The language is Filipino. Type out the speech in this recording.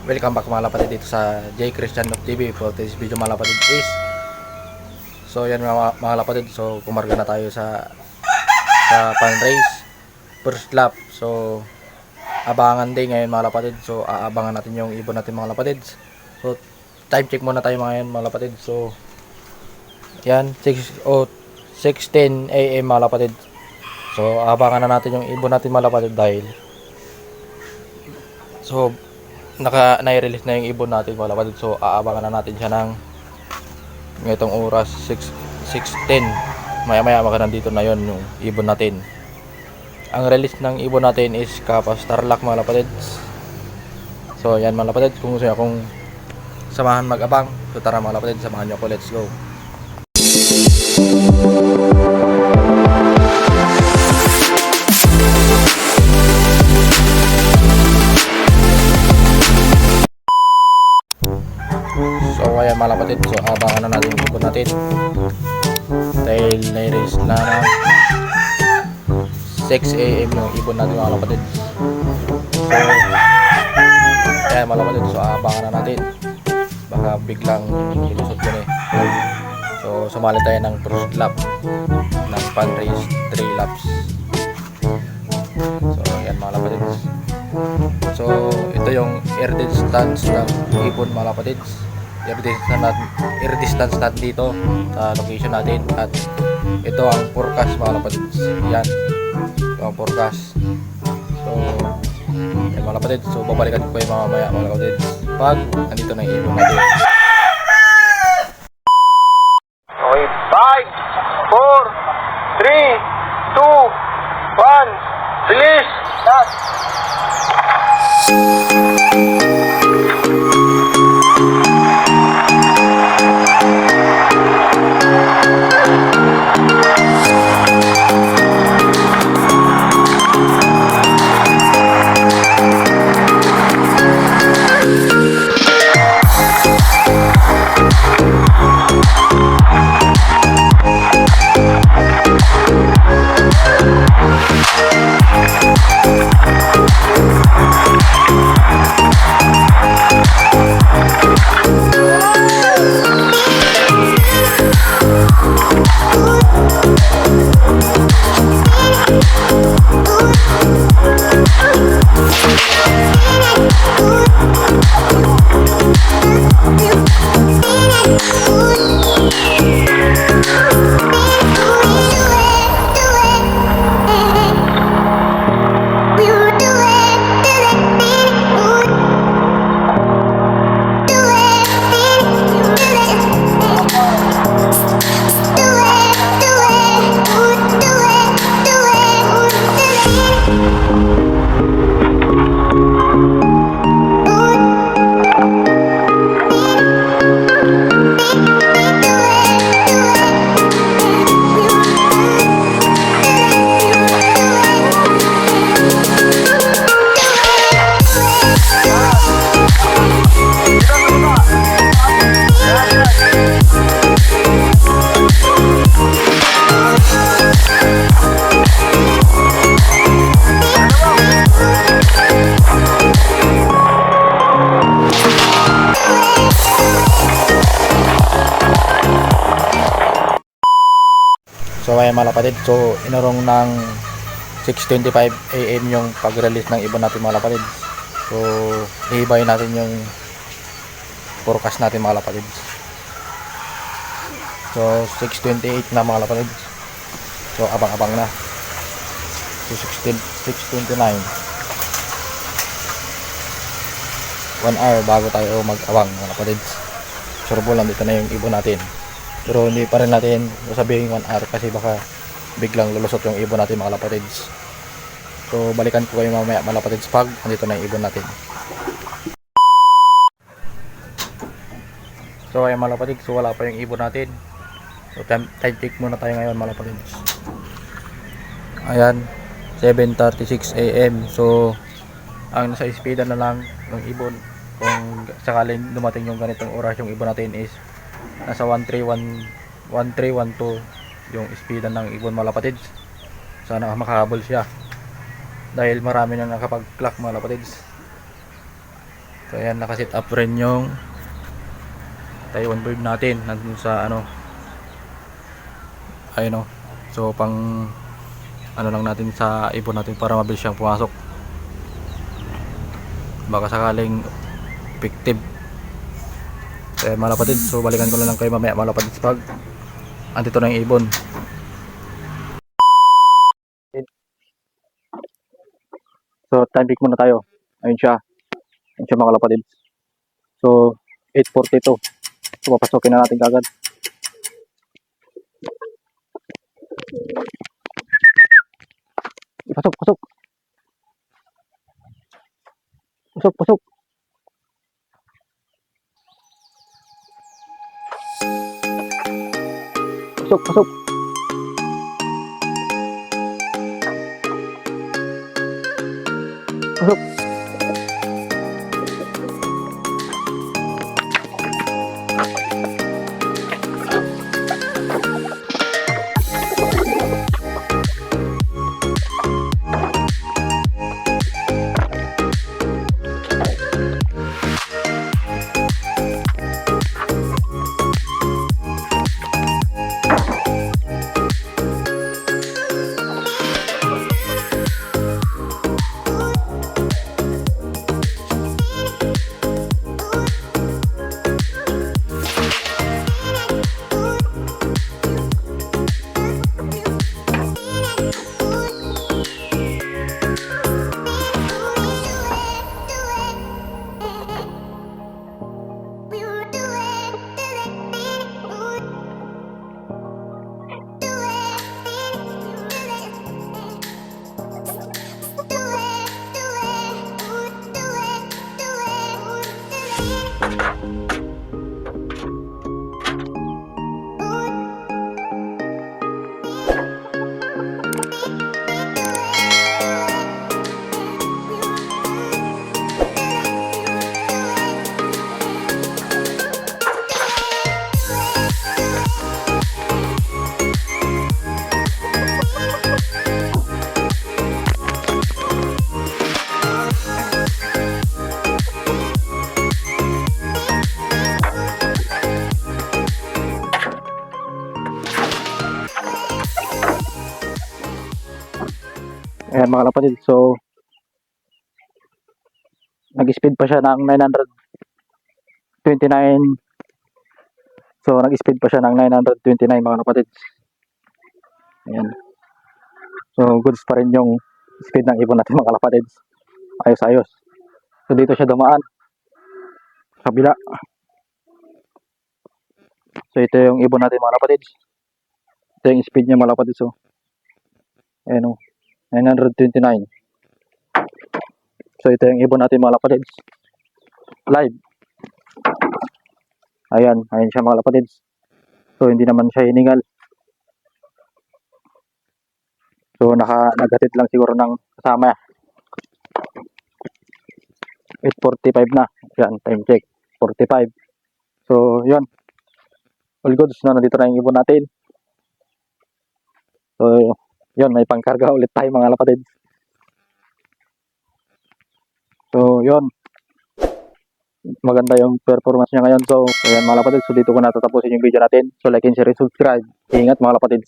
Welcome back mga lapatid dito sa J Christian of TV. For this video mga lapatid is so yan mga lapatid, so kumarga na tayo sa pan race first lap. So abangan din ngayon mga lapatid, so aabangan natin yung ibon natin mga lapatid. So time check muna tayo mga lapatid. So yan 6:10 AM mga lapatid. So abangan na natin yung ibon natin mga lapatid dahil so nai-release na yung ibon natin mga lapatid. So aabangan na natin siya ng ngayong oras 6:10. Maya maka nandito na yon yung ibon natin. Ang release ng ibon natin is Kappa Starlock mga lapatid. So yan mga lapatid, kung gusto nyo akong samahan mag-abang, so tara mga lapatid, samahan nyo ako, let's go. So ayan mga lapatid, so abangan na natin yung ibon natin dahil nai-release na ng 6 AM yung ibon natin mga lapatid. So ayan mga lapatid, so abangan na natin, baka biglang ilusot yun eh. So sumali tayo ng first lap ng pan race 3 laps. So ayan mga lapatid, so ito yung air distance ng ibon mga lapatid. Air distance natin dito sa location natin, at ito ang forecast mga lapatid. Yan, ito ang forecast. So yan mga lapatid, so babalikan ko kayo mamaya mga lapatid pag nandito na yung ibon natin. Okay, 5, 4, 3, 2, 1, release! Start! So ayan mga lapatid, so inurong ng 6:25 AM yung pag-release ng ibon natin mga lapatid. So ihibay natin yung forecast natin mga lapatid. So 6:28 na mga lapatid, so abang-abang na. So 6:29, 1 hour bago tayo mag-awang mga lapatid. Surbo lang dito na yung ibon natin, pero hindi pa rin natin sabihin 1 hour kasi baka biglang lulusot yung ibon natin mga lapatids. So balikan ko kayo mamaya mga lapatids pag andito na yung ibon natin. So ayan mga lapatids, so wala pa yung ibon natin. So time check muna tayo ngayon mga lapatids. Ayan 7:36 AM. So ang nasa speeda na lang ng ibon, kung sakaling dumating yung ganitong oras yung ibon natin, is nasa 1312 yung speedan ng ibon mga lapatids. Sana makahabol siya dahil marami nang nakapag-clock mga lapatids. So ayan, nakasit up rin yung Taiwan bird natin nandun sa ano, ayun o. So pang ano lang natin sa ibon natin para mabilis siyang pumasok, baka sakaling effective. So ayan, mga kapatid, so balikan ko na lang kayo mamaya mga kapatid pag andito na yung ibon. So time check muna tayo. Ayun siya, ayun siya mga kapatid. So 8:42, so papasokin na natin kagad. Pasok, pasok, pasok, pasok, pasok, pasok, pasok. Ayan mga kapatid, so nag-speed pa siya ng 929. So nag-speed pa siya ng 929 mga kapatid. Ayan. So goods pa rin yung speed ng ibon natin mga kapatid. Ayos-ayos. So dito siya dumaan sa kabila. So ito yung ibon natin mga kapatid. Ito yung speed niya mga kapatid. So ayan o, 929. So ito yung ibon natin mga kapatid. Live. Ayan, ayan siya mga kapatid. So hindi naman siya hiningal. So naghatid lang siguro ng kasama. 8:45 na. Yan, time check. 45. So yun. All goods na, nandito na yung ibon natin. So yun, may pangkarga ulit tayo mga kapatid. So yun, maganda yung performance niya ngayon. So ayan mga kapatid, so dito ko na tatapusin yung video natin. So like and share and subscribe. Ingat mga kapatid.